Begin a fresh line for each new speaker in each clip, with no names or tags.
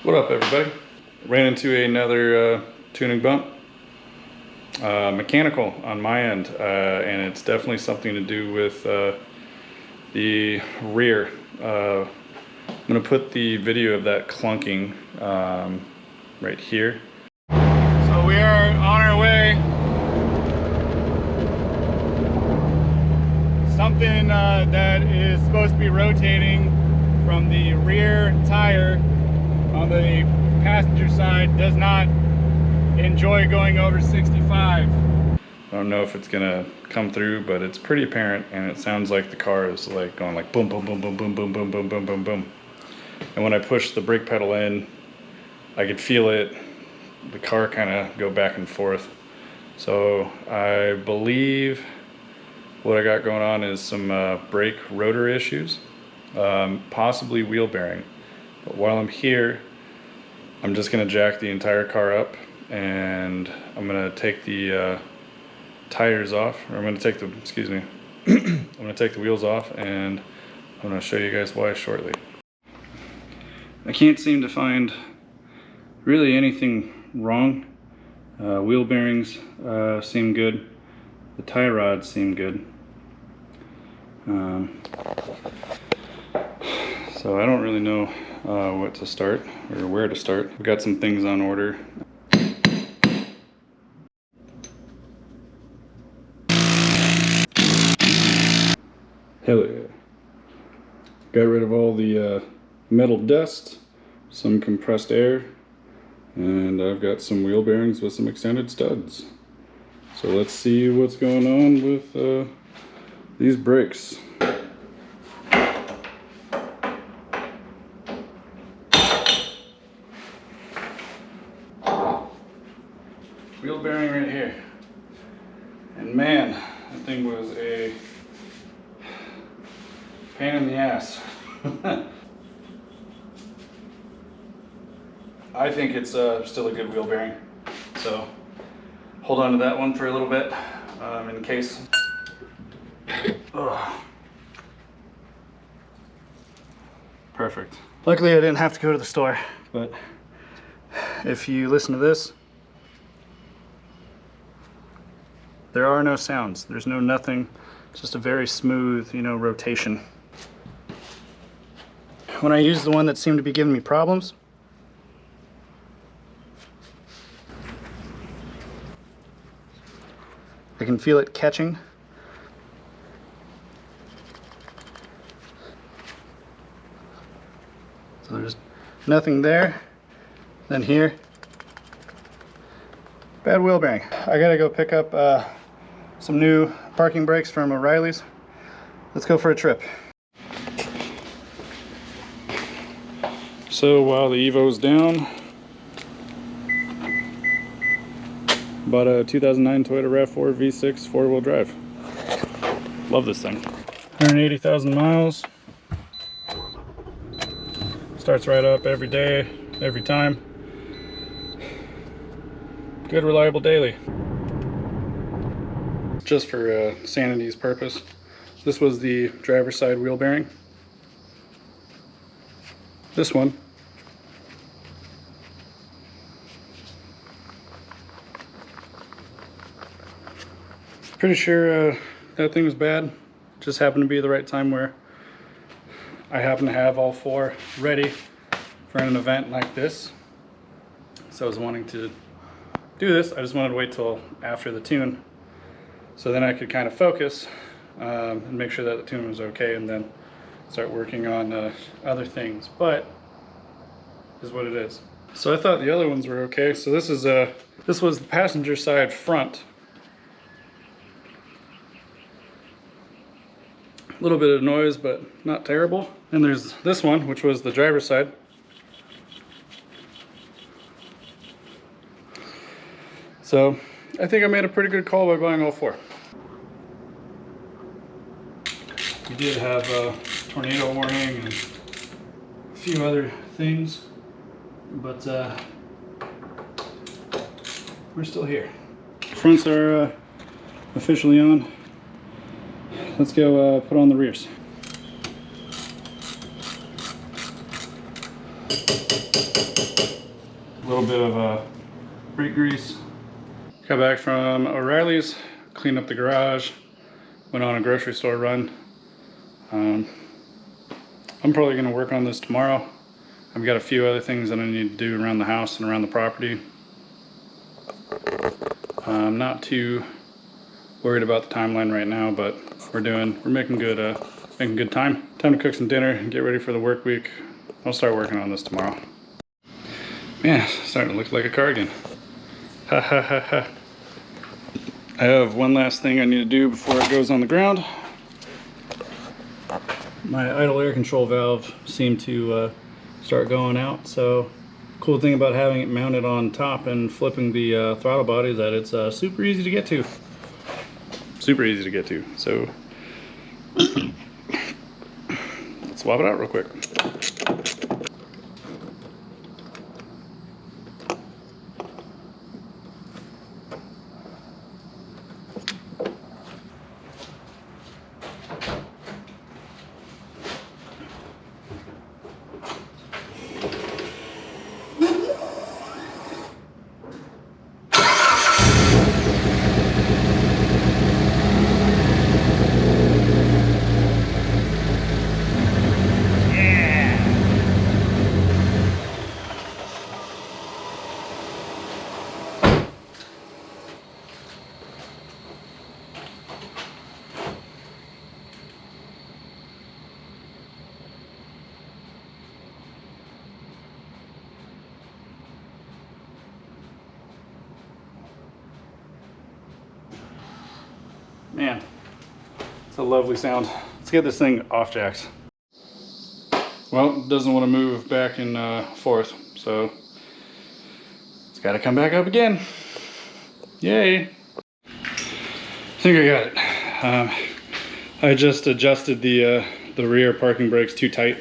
What up, everybody? Ran into another tuning bump. Mechanical on my end, and it's definitely something to do with the rear. I'm going to put the video of that clunking right here. So we are on our way. Something that is supposed to be rotating from the rear tire on the passenger side does not enjoy going over 65. I don't know if it's gonna come through, but it's pretty apparent, and it sounds like the car is like going like boom, boom, boom, boom, boom, boom, boom, boom, boom, boom, boom. And when I push the brake pedal in, I could feel it, the car kind of go back and forth. So I believe what I got going on is some brake rotor issues, possibly wheel bearing. But while I'm here, I'm just gonna jack the entire car up, and I'm gonna take the tires off, or I'm gonna take the, excuse me, I'm gonna take the wheels off, and I'm gonna show you guys why shortly. I can't seem to find really anything wrong. Wheel bearings seem good. The tie rods seem good. So I don't really know what to start or where to start. We've got some things on order. Hell yeah. Got rid of all the metal dust, some compressed air, and I've got some wheel bearings with some extended studs. So let's see what's going on with these brakes. Wheel bearing right here. And man, that thing was a pain in the ass. I think it's still a good wheel bearing. So hold on to that one for a little bit in case. Ugh. Perfect. Luckily I didn't have to go to the store, but if you listen to this, there are no sounds. There's no nothing. It's just a very smooth, you know, rotation. When I use the one that seemed to be giving me problems, I can feel it catching. So there's nothing there. Then here, bad wheel bearing. I gotta go pick up some new parking brakes from O'Reilly's. Let's go for a trip. So while the Evo's down, bought a 2009 Toyota RAV4 V6 four-wheel drive. Love this thing. 180,000 miles. Starts right up every day, every time. Good, reliable daily. Just for sanity's purpose, this was the driver's side wheel bearing. This one. Pretty sure that thing was bad. Just happened to be the right time where I happen to have all four ready for an event like this. So I was wanting to do this. I just wanted to wait till after the tune, so then I could kind of focus and make sure that the tune was okay, and then start working on other things. But this is what it is. So I thought the other ones were okay. So this was the passenger side front. A little bit of noise, but not terrible. And there's this one, which was the driver's side. So I think I made a pretty good call by buying all four. We did have a tornado warning and a few other things, but we're still here. Fronts are officially on. Let's go put on the rears. A little bit of brake grease. Got back from O'Reilly's, cleaned up the garage, went on a grocery store run. I'm probably going to work on this tomorrow. I've got a few other things that I need to do around the house and around the property. I'm not too worried about the timeline right now, but we're making good time. Time to cook some dinner and get ready for the work week. I'll start working on this tomorrow. Man, it's starting to look like a cardigan. Ha ha ha ha. I have one last thing I need to do before it goes on the ground. My idle air control valve seemed to start going out, so cool thing about having it mounted on top and flipping the throttle body is that it's super easy to get to. Super easy to get to, so let's swap it out real quick. Man, it's a lovely sound. Let's get this thing off jacks. Well, it doesn't want to move back and forth, so it's got to come back up again. Yay! I think I got it. I just adjusted the rear parking brakes too tight.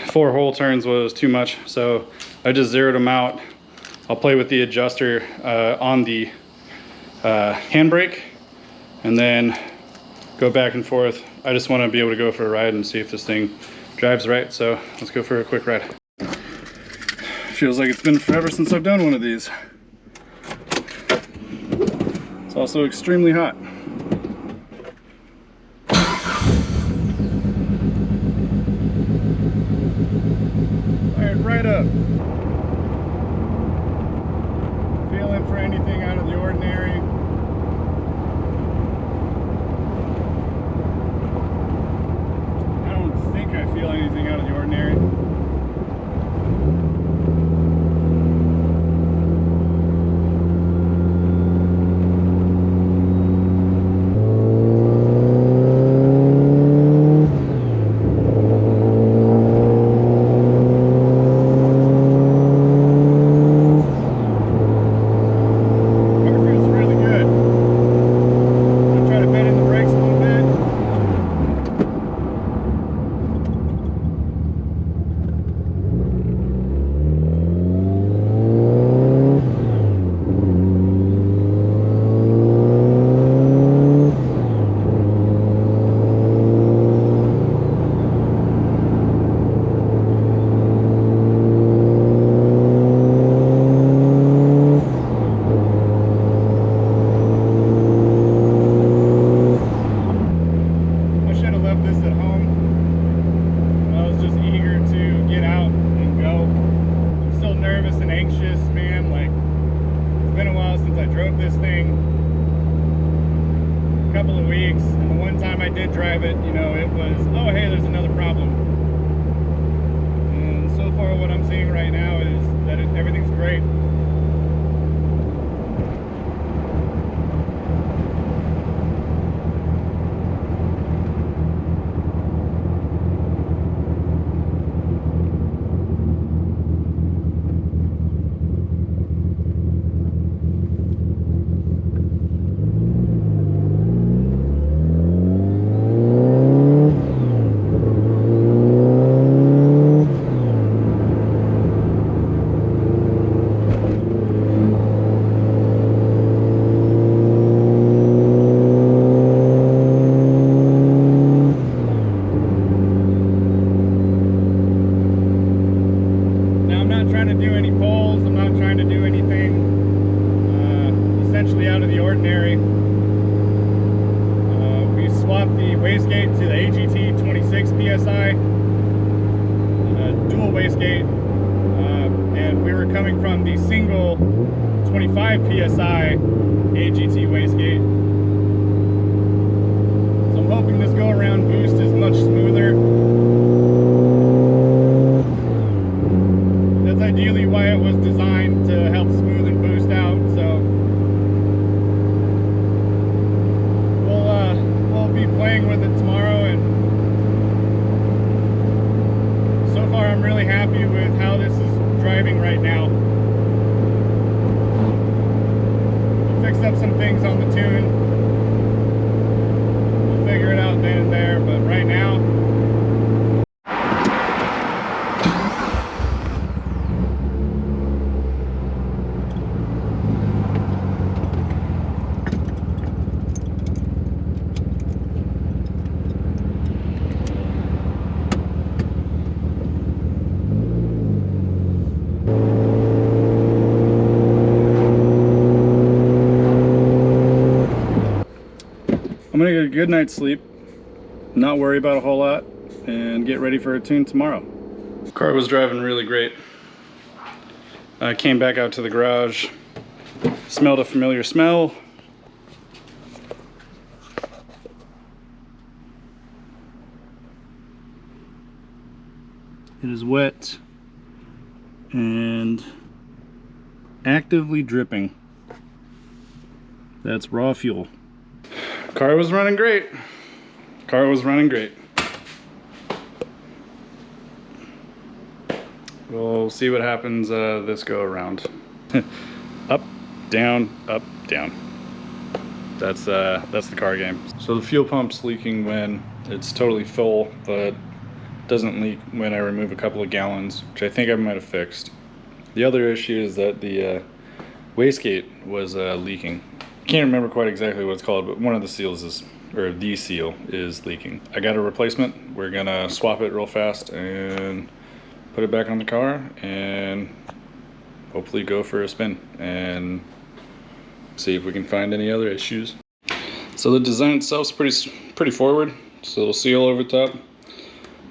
4 whole turns was too much, so I just zeroed them out. I'll play with the adjuster on the handbrake and then go back and forth. I just want to be able to go for a ride and see if this thing drives right, so let's go for a quick ride. Feels like it's been forever since I've done one of these. It's also extremely hot. Fired right up. Feeling for anything out of the ordinary. I feel anything out of the ordinary. drive it, you know, it was, oh, hey, there's another problem. And so far what I'm seeing right now is that everything's great. wastegate to the AGT 26 PSI, dual wastegate, and we were coming from the single 25 PSI AGT wastegate. So I'm hoping this go around boost is much smoother. That's ideally why it was designed to help smooth and boost out. So we'll be playing with it tomorrow, and so far I'm really happy with how this is driving right now. We'll fix up some things on the tune. We'll figure it out then and there, but right now I'm gonna get a good night's sleep, not worry about a whole lot, and get ready for a tune tomorrow. Car was driving really great. I came back out to the garage, smelled a familiar smell. It is wet and actively dripping. That's raw fuel. Car was running great. Car was running great. We'll see what happens this go around. Up, down, up, down. That's the car game. So the fuel pump's leaking when it's totally full, but doesn't leak when I remove a couple of gallons, which I think I might have fixed. The other issue is that the wastegate was leaking. I can't remember quite exactly what it's called, but one of the seals is, or the seal is leaking. I got a replacement. We're gonna swap it real fast and put it back on the car and hopefully go for a spin and see if we can find any other issues. So the design itself is pretty forward. So little seal over top,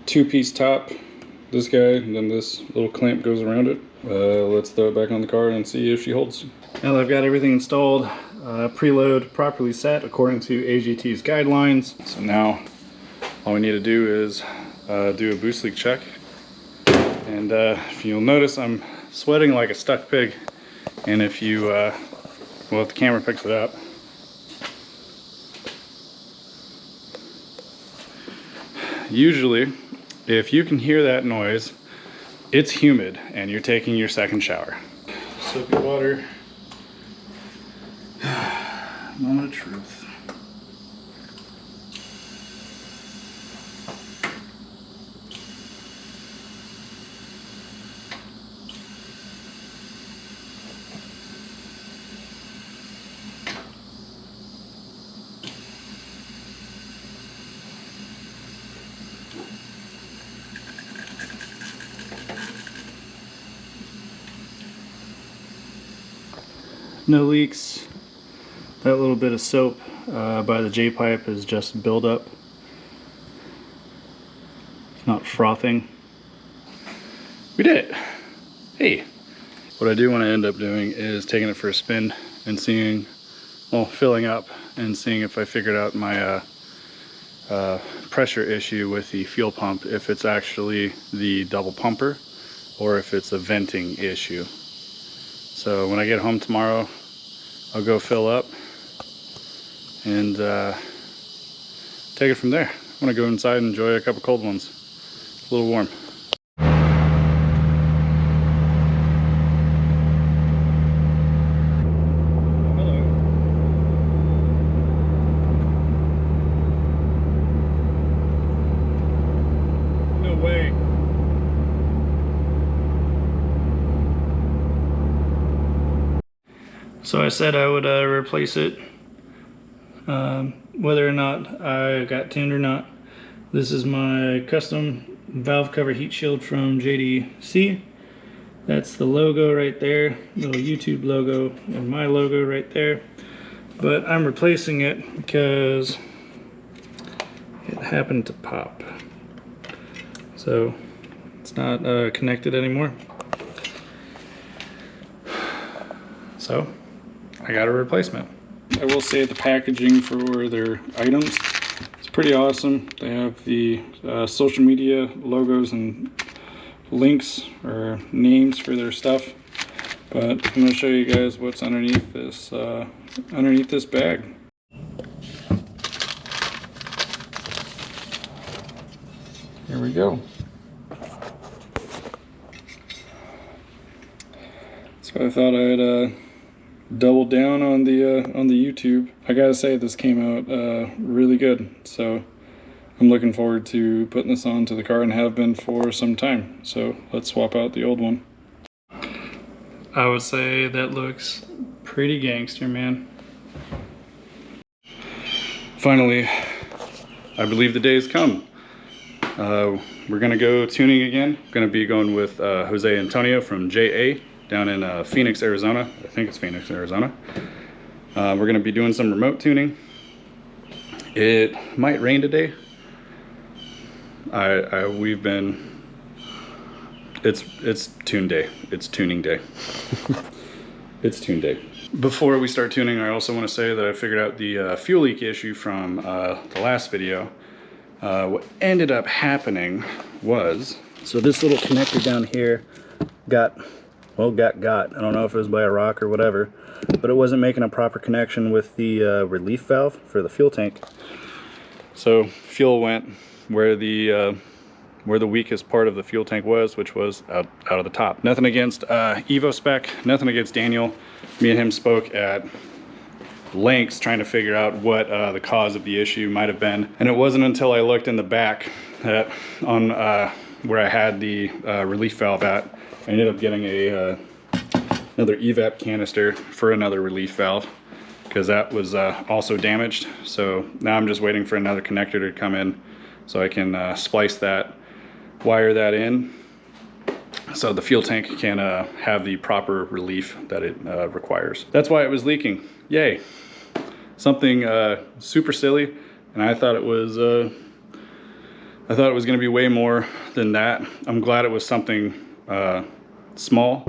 two-piece top, this guy, and then this little clamp goes around it. Let's throw it back on the car and see if she holds. Now that I've got everything installed, preload properly set according to AGT's guidelines. So now all we need to do is do a boost leak check. And if you'll notice, I'm sweating like a stuck pig. And if you, well, if the camera picks it up, usually if you can hear that noise, it's humid and you're taking your second shower. Soapy water. Moment of truth. No leaks. That little bit of soap by the J-pipe is just buildup. It's not frothing. We did it! Hey! What I do want to end up doing is taking it for a spin and seeing, well, filling up and seeing if I figured out my pressure issue with the fuel pump, if it's actually the double pumper or if it's a venting issue. So when I get home tomorrow, I'll go fill up and take it from there. I'm gonna go inside and enjoy a couple cold ones. It's a little warm. Hello. No way. So I said I would replace it, whether or not I got tuned or not. This is my custom valve cover heat shield from JDC. That's the logo right there, little YouTube logo, and my logo right there. But I'm replacing it because it happened to pop. So it's not connected anymore. So I got a replacement. I will say the packaging for their items is pretty awesome. They have the social media logos and links or names for their stuff. But I'm going to show you guys what's underneath this bag. Here we go. So I thought I'd double down on the YouTube. I gotta say, this came out really good. So I'm looking forward to putting this onto the car, and have been for some time. So let's swap out the old one. I would say that looks pretty gangster, man. Finally, I believe the day's come. We're gonna go tuning again. Gonna be going with Jose Antonio from JA down in Phoenix, Arizona. I think it's Phoenix, Arizona. We're gonna be doing some remote tuning. It might rain today. It's tune day. It's tuning day. It's tune day. Before we start tuning, I also want to say that I figured out the fuel leak issue from the last video. What ended up happening was, so this little connector down here got. I don't know if it was by a rock or whatever, but it wasn't making a proper connection with the relief valve for the fuel tank. So fuel went where the weakest part of the fuel tank was, which was out of the top. Nothing against Evo Spec, nothing against Daniel. Me and him spoke at lengths trying to figure out what the cause of the issue might have been. And it wasn't until I looked in the back on where I had the relief valve at, I ended up getting another evap canister for another relief valve, because that was also damaged. So now I'm just waiting for another connector to come in so I can splice that, wire that in, so the fuel tank can have the proper relief that it requires. That's why it was leaking. Yay. Something super silly, and I thought it was going to be way more than that. I'm glad it was something small.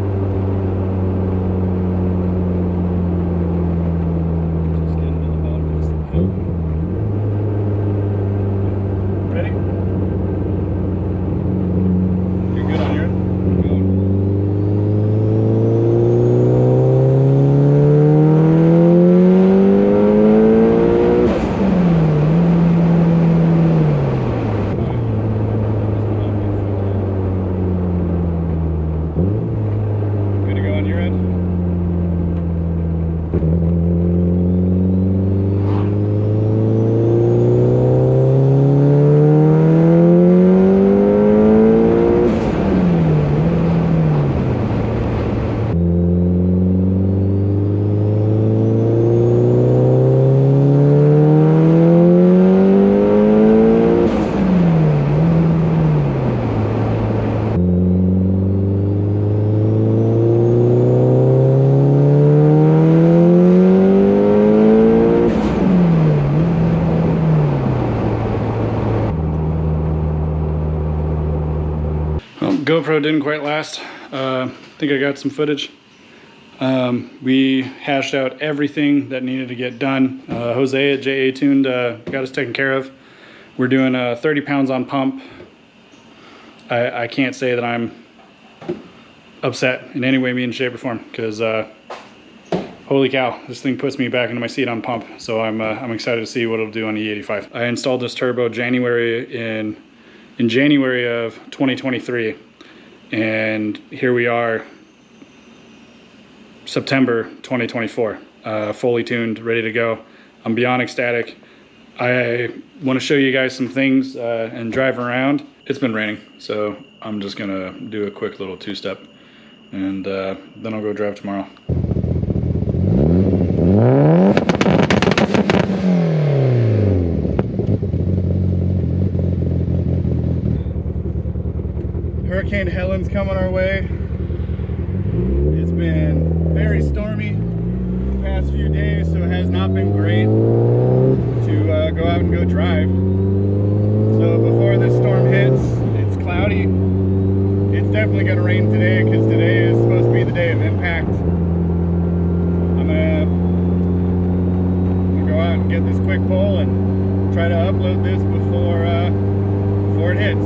GoPro didn't quite last. I think I got some footage. We hashed out everything that needed to get done. Jose at JA Tuned got us taken care of. We're doing 30 pounds on pump. I can't say that I'm upset in any way, means, shape, or form, because holy cow, this thing puts me back into my seat on pump. So I'm excited to see what it'll do on E85. I installed this turbo in January of 2023, and here we are, September 2024, fully tuned, ready to go. I'm beyond ecstatic. I want to show you guys some things and drive around. It's been raining, so I'm just gonna do a quick little two-step, and then I'll go drive tomorrow. Hurricane Helene's coming our way. It's been very stormy the past few days, so it has not been great to go out and go drive. try to upload this before it hits.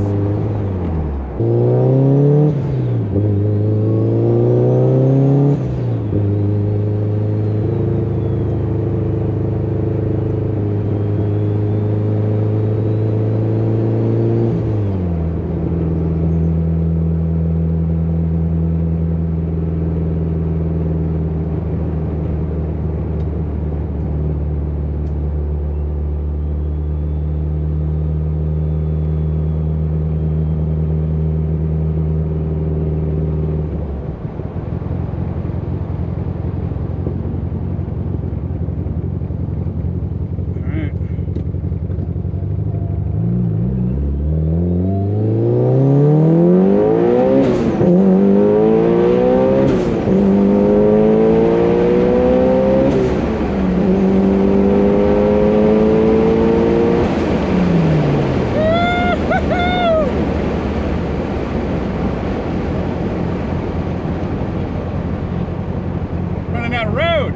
That road.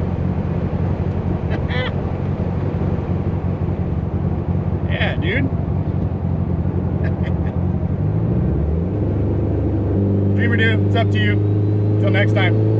Yeah, dude. Dreamer dude, it's up to you. Until next time.